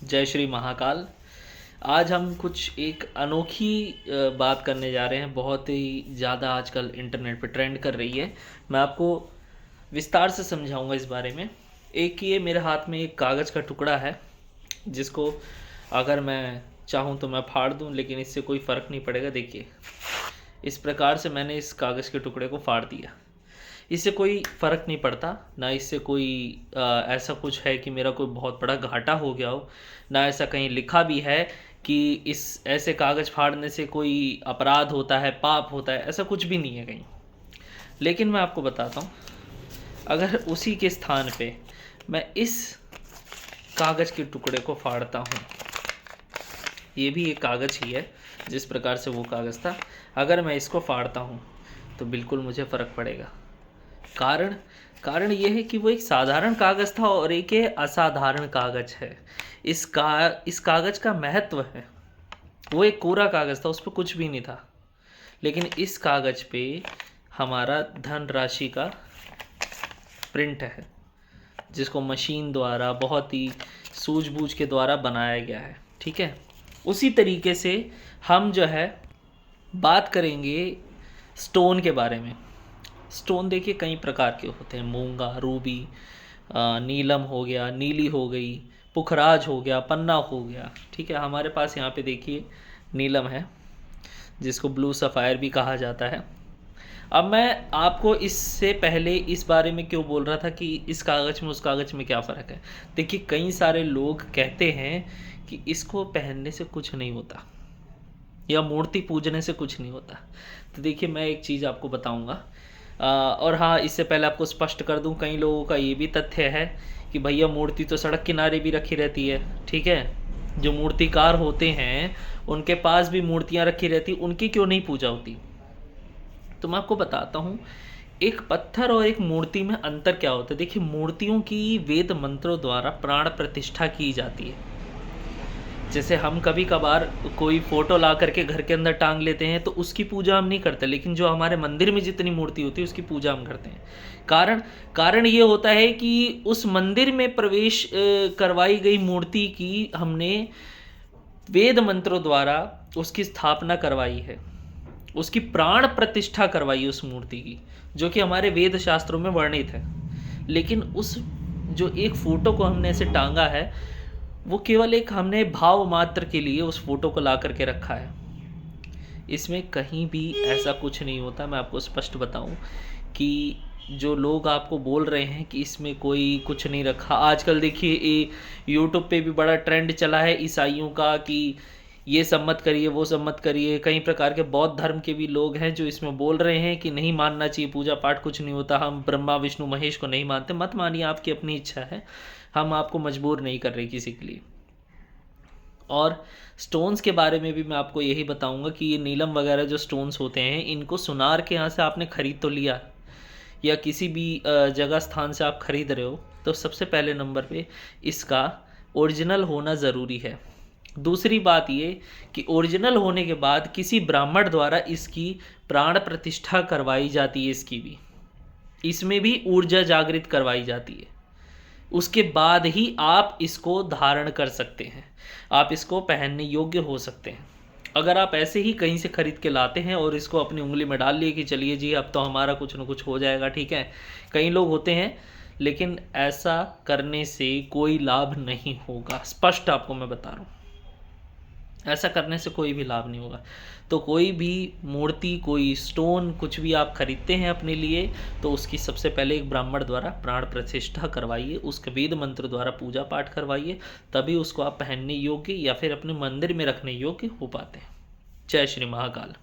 जय श्री महाकाल। आज हम कुछ एक अनोखी बात करने जा रहे हैं, बहुत ही ज़्यादा आजकल इंटरनेट पे ट्रेंड कर रही है। मैं आपको विस्तार से समझाऊंगा इस बारे में। एक ये मेरे हाथ में एक कागज़ का टुकड़ा है, जिसको अगर मैं चाहूँ तो मैं फाड़ दूँ, लेकिन इससे कोई फ़र्क नहीं पड़ेगा। देखिए, इस प्रकार से मैंने इस कागज़ के टुकड़े को फाड़ दिया। इससे कोई फ़र्क नहीं पड़ता, ना इससे कोई ऐसा कुछ है कि मेरा कोई बहुत बड़ा घाटा हो गया हो, ना ऐसा कहीं लिखा भी है कि इस ऐसे कागज़ फाड़ने से कोई अपराध होता है, पाप होता है, ऐसा कुछ भी नहीं है कहीं। लेकिन मैं आपको बताता हूँ, अगर उसी के स्थान पे मैं इस कागज़ के टुकड़े को फाड़ता हूँ, ये भी एक कागज़ ही है जिस प्रकार से वो कागज़ था, अगर मैं इसको फाड़ता हूँ तो बिल्कुल मुझे फ़र्क पड़ेगा। कारण कारण ये है कि वो एक साधारण कागज़ था और एक ये असाधारण कागज़ है। इस कागज़ का महत्व है। वो एक कोरा कागज़ था, उस पर कुछ भी नहीं था, लेकिन इस कागज़ पे हमारा धन राशि का प्रिंट है, जिसको मशीन द्वारा बहुत ही सूझबूझ के द्वारा बनाया गया है। ठीक है, उसी तरीके से हम जो है बात करेंगे स्टोन के बारे में। स्टोन देखिए कई प्रकार के होते हैं, मूंगा, रूबी, नीलम हो गया, नीली हो गई, पुखराज हो गया, पन्ना हो गया। ठीक है, हमारे पास यहाँ पे देखिए नीलम है, जिसको ब्लू सफ़ायर भी कहा जाता है। अब मैं आपको इससे पहले इस बारे में क्यों बोल रहा था कि इस कागज़ में उस कागज़ में क्या फ़र्क है। देखिए, कई सारे लोग कहते हैं कि इसको पहनने से कुछ नहीं होता या मूर्ति पूजने से कुछ नहीं होता। तो देखिए, मैं एक चीज़ आपको बताऊंगा। और हाँ, इससे पहले आपको स्पष्ट कर दूं, कई लोगों का ये भी तथ्य है कि भैया मूर्ति तो सड़क किनारे भी रखी रहती है। ठीक है, जो मूर्तिकार होते हैं उनके पास भी मूर्तियाँ रखी रहती, उनकी क्यों नहीं पूजा होती। तो मैं आपको बताता हूँ, एक पत्थर और एक मूर्ति में अंतर क्या होता है। देखिए, मूर्तियों की वेद मंत्रों द्वारा प्राण प्रतिष्ठा की जाती है। जैसे हम कभी कभार कोई फ़ोटो ला करके घर के अंदर टांग लेते हैं, तो उसकी पूजा हम नहीं करते, लेकिन जो हमारे मंदिर में जितनी मूर्ति होती है उसकी पूजा हम करते हैं। कारण कारण ये होता है कि उस मंदिर में प्रवेश करवाई गई मूर्ति की हमने वेद मंत्रों द्वारा उसकी स्थापना करवाई है, उसकी प्राण प्रतिष्ठा करवाई उस मूर्ति की, जो कि हमारे वेद शास्त्रों में वर्णित है। लेकिन उस जो एक फ़ोटो को हमने ऐसे टांगा है, वो केवल एक हमने भाव मात्र के लिए उस फोटो को ला करके रखा है। इसमें कहीं भी ऐसा कुछ नहीं होता। मैं आपको स्पष्ट बताऊं कि जो लोग आपको बोल रहे हैं कि इसमें कोई कुछ नहीं रखा, आजकल देखिए ये यूट्यूब पे भी बड़ा ट्रेंड चला है ईसाइयों का कि ये सब मत करिए, वो सब मत करिए। कई प्रकार के बौद्ध धर्म के भी लोग हैं जो इसमें बोल रहे हैं कि नहीं मानना चाहिए, पूजा पाठ कुछ नहीं होता, हम ब्रह्मा विष्णु महेश को नहीं मानते। मत मानिए, आपकी अपनी इच्छा है, हम आपको मजबूर नहीं कर रहे किसी के लिए। और स्टोन्स के बारे में भी मैं आपको यही बताऊंगा कि ये नीलम वगैरह जो स्टोन्स होते हैं, इनको सुनार के यहाँ से आपने ख़रीद तो लिया, या किसी भी जगह स्थान से आप ख़रीद रहे हो, तो सबसे पहले नंबर पे इसका ओरिजिनल होना ज़रूरी है। दूसरी बात ये कि ओरिजिनल होने के बाद किसी ब्राह्मण द्वारा इसकी प्राण प्रतिष्ठा करवाई जाती है, इसकी भी, इसमें भी ऊर्जा जागृत करवाई जाती है। उसके बाद ही आप इसको धारण कर सकते हैं, आप इसको पहनने योग्य हो सकते हैं। अगर आप ऐसे ही कहीं से खरीद के लाते हैं और इसको अपनी उंगली में डाल लिए कि चलिए जी अब तो हमारा कुछ न कुछ हो जाएगा, ठीक है, कई लोग होते हैं, लेकिन ऐसा करने से कोई लाभ नहीं होगा। स्पष्ट आपको मैं बता रहा हूँ, ऐसा करने से कोई भी लाभ नहीं होगा। तो कोई भी मूर्ति, कोई स्टोन, कुछ भी आप खरीदते हैं अपने लिए, तो उसकी सबसे पहले एक ब्राह्मण द्वारा प्राण प्रतिष्ठा करवाइए, उसके वेद मंत्र द्वारा पूजा पाठ करवाइए, तभी उसको आप पहनने योग्य या फिर अपने मंदिर में रखने योग्य हो पाते हैं। जय श्री महाकाल।